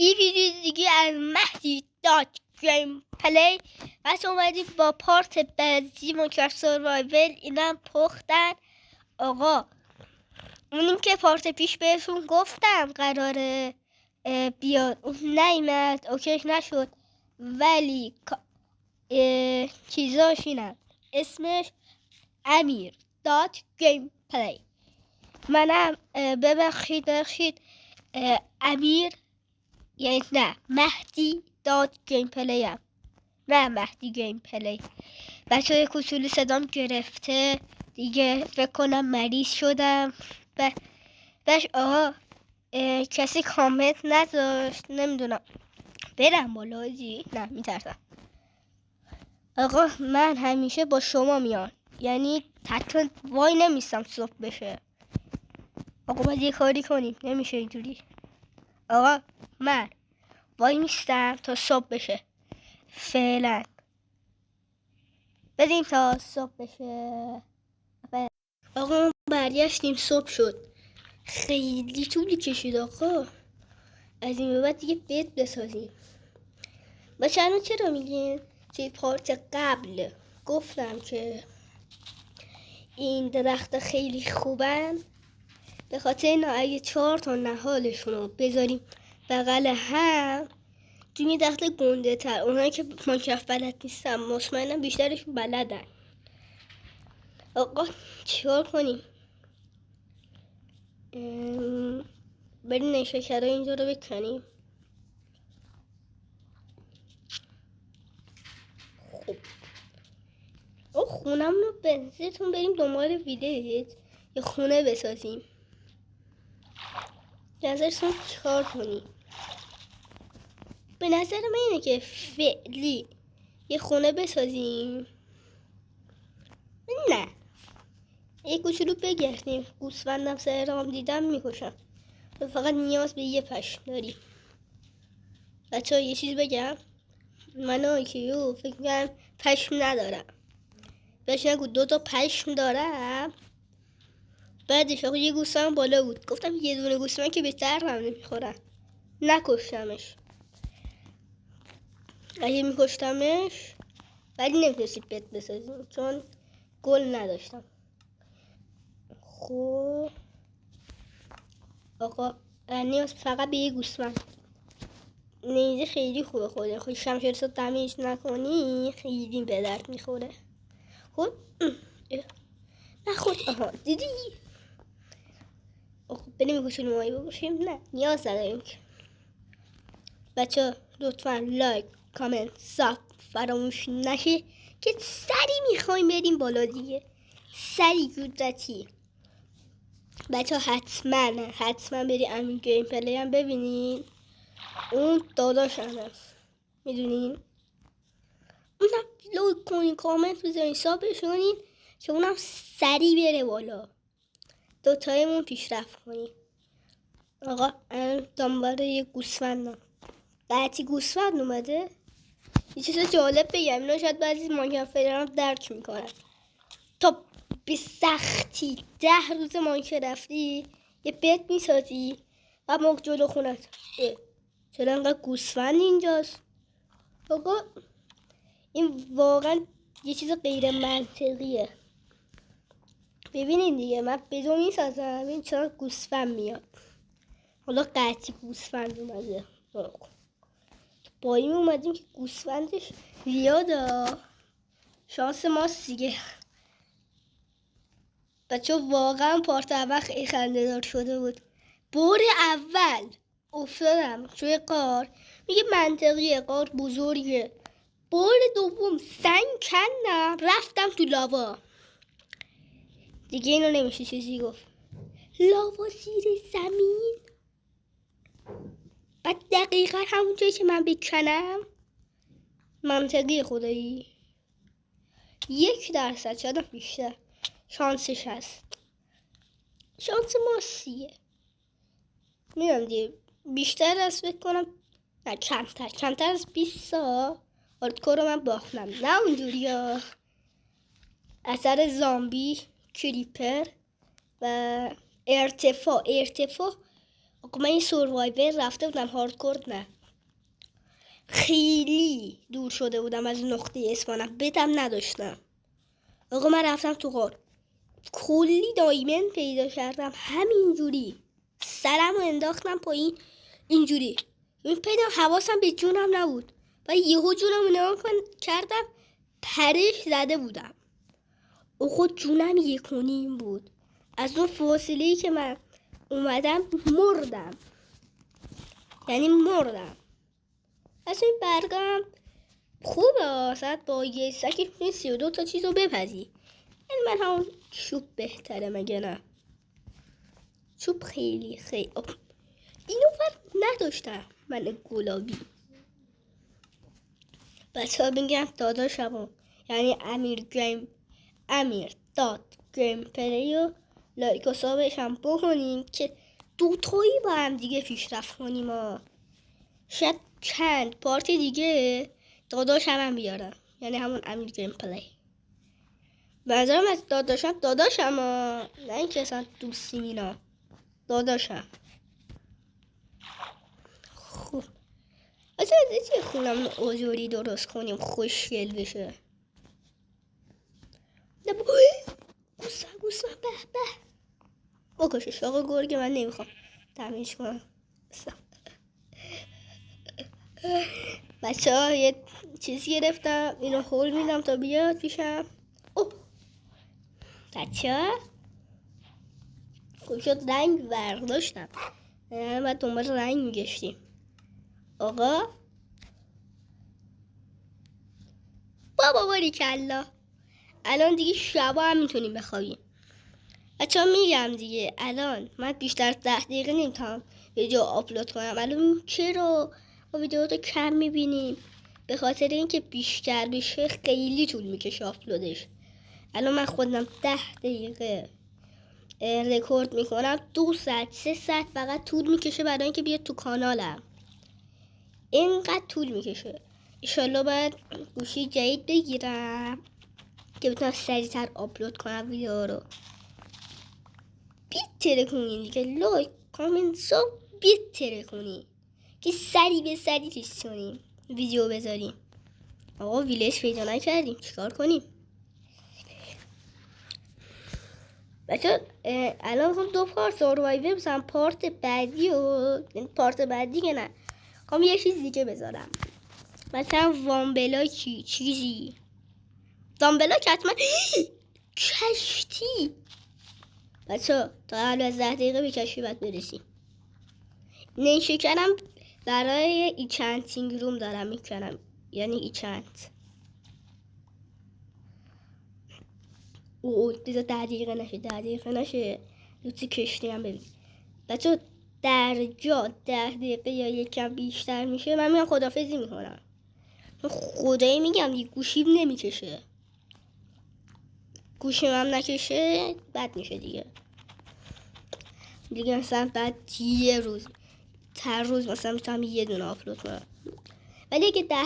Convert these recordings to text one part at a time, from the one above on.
یه ویدیو دیگه از مهدی دات گیم پلی بس اومدیم با پارت بعدی ماینکرافت سروایول. اینم پختن آقا. اونیم که پارت پیش بهتون گفتم قراره بیاد، اون نیمد، اوکیش نشد، ولی چیزاش اینم اسمش امیر دات گیم پلی. منم ببخشید امیر یعنی نه مهدی دات گیم پلی هم. نه مهدی گیم پلی. بچه های کوچولو صدام گرفته دیگه، فکر کنم مریض شدم. بش آقا کسی کامنت نذاشت، نمیدونم برم بالا جی؟ نه میترسم. آقا من همیشه با شما میان، یعنی حتی وای نمیستم صبح بشه. آقا باید یه کاری کنیم، نمیشه اینجوری. آقا من وای میستم تا صبح بشه، فعلا بدیم تا صبح بشه. آقا برگشتیم، صبح شد. خیلی طولی کشید آقا. از این به بعد دیگه بید بسازیم. بچه الان چرا میگین توی پارت قبل گفتم که این درخت خیلی خوبن؟ به خاطر اینا اگه 4 تا نهالشون رو بذاریم بغل هم توی درخت گنده تر، اونایی که ماینکرافت بلد نیستن مطمئنم بیشترشون بلدن. آقا چیکار کنیم؟ بریم نیشکرها اینجا رو بکنیم. خب خونم رو بنزیتون بریم دنبال ویلیج یه خونه بسازیم. نظرتون چیکار کنیم؟ به نظر من اینه که فعلی یه خونه بسازیم. نه یه کوچولو بگردیم. گوسفندم سر رام دیدم میکشم. فقط نیاز به یه پشم داریم. بچه ها یه چیز بگم، من آیکیو فکر کنم پشم ندارم. بهش نگو 2 تا پشم دارم. بعدش آقا یه گوسفند بالا بود، گفتم یه دونه گوسفند که به درد هم نمیخورن، نکشتمش. اگه میکشتمش ولی نمیتونستید بت بسازیم چون گل نداشتم. خب آقا نیاز فقط به یه گوسفند. نیزه خیلی خوبه، خود شمشیر رو دمیج نکنی خیلی به درد میخوره. خب نخود. آها دیدی؟ بریم کوچولو مایی بگوشیم. نه نیاز نداریم که. بچه لطفا لایک کامنت ساب فراموش نشه که سری میخوایم بریم بالا دیگه، سری جدتی. بچه حتما بریم امیر گیم پلی هم ببینین. اون داداش هست میدونین، اونم لایک کنین کامنت بذارین سابش کنین که اونم سری بره بالا، دوتایمون پیشرفت کنیم. آقا دنبال یه گوسفندم. قطعی گوسفند اومده. یه چیز جالب بگم، اینا شاید بعضی ماینکرافت هم درک میکنن. تا به سختی 10 روز ماینکرافتی یه بیت میسازی و موقع جلو خونت چرا انقدر گوسفند اینجاست؟ آقا این واقعا یه چیز غیر منطقیه. ببینین دیگه من بدون میسازم این چرا گوسفند میاد. حالا قطعی گوسفند اومده. با این اومدیم که گوسفندش زیاده. شانس ماست دیگه. بچه واقعا پارت اول خیلی خنده دار شده بود. بار اول افتادم توی قار، میگه منطقیه قار بزرگه. بار دوم سنگ کندم رفتم تو لاوا. دیگه اینو نمیشه چیزی گفت. لاوا زیر زمین. بعد دقیقا همون جایی که من بکنم منطقی خدایی 1% شاید بیشتر شانسش هست. شانس ماسیه میدونم دیگه، بیشتر از فکر کنم نه کمتر از 20 هاردکور رو من باختم. نه اونجوری ها، اثر زامبی کریپر و ارتفاع آقا من این سوروایور رفته بودم هاردکور نه، خیلی دور شده بودم از نقطه اسپانم، بتم نداشتم. آقا من رفتم تو غار، کلی دایمن پیدا کردم، همینجوری سرم رو انداختم پایین اینجوری. این پیدا حواسم به جونم نبود و یهو جونم رو نگاه کردم، پرش زده بودم. آقا جونم 1.5 بود. از اون فاصله‌ای که من اومدم مردم، یعنی مردم. از این برگم خوبه آسد با یه سکی 32 تا چیز رو بپزی. یعنی من همون چوب بهتره مگه نه؟ چوب خیلی اینو نداشتم من گلابی. بچه ها بگم داداشمو یعنی امیر داد گیم پلی و لایک و سابش هم بکنیم که دوتایی با هم دیگه پیشرفت کنیم شاید چند پارت دیگه داداشم هم بیارم، یعنی همون امیر گیم پلی. منظورم از داداشم نه اینکه اصلا دوستیم اینا، داداشم. خوب اصلا از چه خونم آجوری درست کنیم خوشگل بشه. گوسفند به بکشش آقا گرگ، من نمیخوام تمیز کنم. بچه ها یه چیزی گرفتم، اینو هول میدم تا بیاد پیشم. بچه ها خوب شد رنگ برداشتم، بعد دنبال رنگ میگشتیم. آقا بابا باریکلا، الان دیگه شبا هم میتونیم بخوابیم. بچه ها میگم دیگه الان من بیشتر از 10 دقیقه نمیتونم ویدیو آپلود کنم. الان چرا ما ویدیو رو کم میبینیم؟ به خاطر اینکه بیشتر بشه خیلی طول میکشه آپلودش. الان من خودم 10 دقیقه رکورد میکنم، 2 ساعت 3 ساعت فقط طول میکشه برای اینکه بیاد تو کانالم. اینقدر طول میکشه. انشالله باید گوشی جدید بگیرم که بتونم سریعتر آپلود کنم ویدیو رو. بیتره کنی دیگه، لایک کامنت ساب بیتره کنی که سری به سری چیز کنیم ویدیو بذاریم. آقا ویلج پیدا نکردیم چیکار کنیم؟ بچه الان هم 2 پارت سوروایور بزنم، پارت بعدی که نه خواهم یه چیز دیگه بذارم، مثلا وامبلاکی چیزی. وامبلاک حتما کشتی. بچه تا قبل از 10 دقیقه به کشتی باید برسیم. شکرم برای ایچنتینگ روم دارم میکنم، یعنی ایچنت. دیگه 10 دقیقه نشه لوتی کشتی هم ببین. بچه در جا 10 دقیقه یا یکم بیشتر میشه من میام خدافزی میکنم. خدایی میگم دیگه گوشیم نمیکشه، گوشیم هم نکشه بد میشه دیگه مثلا بعد یه روز هر روز مثلا میتونم یه دونه آپلود کنم، ولی اگه 10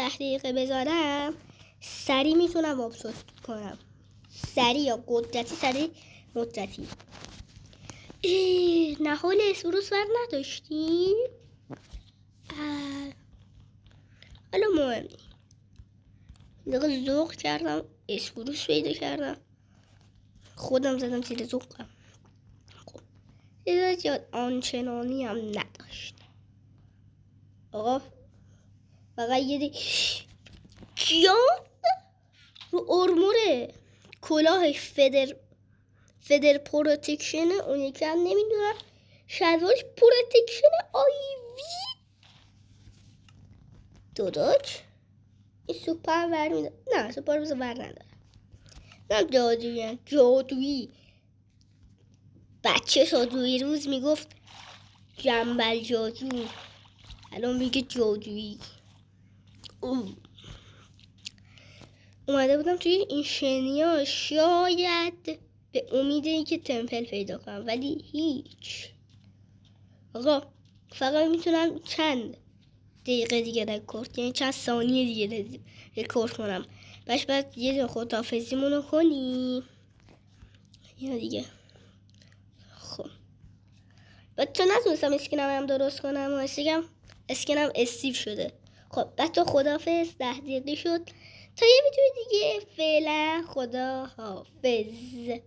دقیقه بذارم سری میتونم آپلود کنم، سری یا سری مدتی. نهال اسفروس ور نداشتیم؟ حالا مهم نیم. دیگه ذوق کردم اسفروس پیدا کردم، خودم زدم زیر ذوقم. خب زیاد آنچنانی هم نداشت. آقا فقط یه جان رو ارموره کلاهش فدر پروتکشن، اون یکی هم نمیدونم شلوارش پروتکشن آیوی. داداش این سوپر ور میده؟ نه سوپر بزا ور نداره، نه جادویی. بچه جادویی روز میگفت جنبل جادو، الان میگه جادویی. اومده بودم توی این شنیا شاید به امید اینکه تمپل پیدا کنم، ولی هیچ. آقا فقط میتونم چند دقیقه دیگه رکورد، یعنی چند ثانیه دیگه رکورد کنم، بعد یه دونه خداحافظیمونو کنیم یا دیگه. خب بچه نتونستم اسکنم هم درست کنم و اسکنم استیو شده. خب بچه خداحافظ، 10 دقیقه شد تا یه ویدیو دیگه. فعلا خدا حافظ.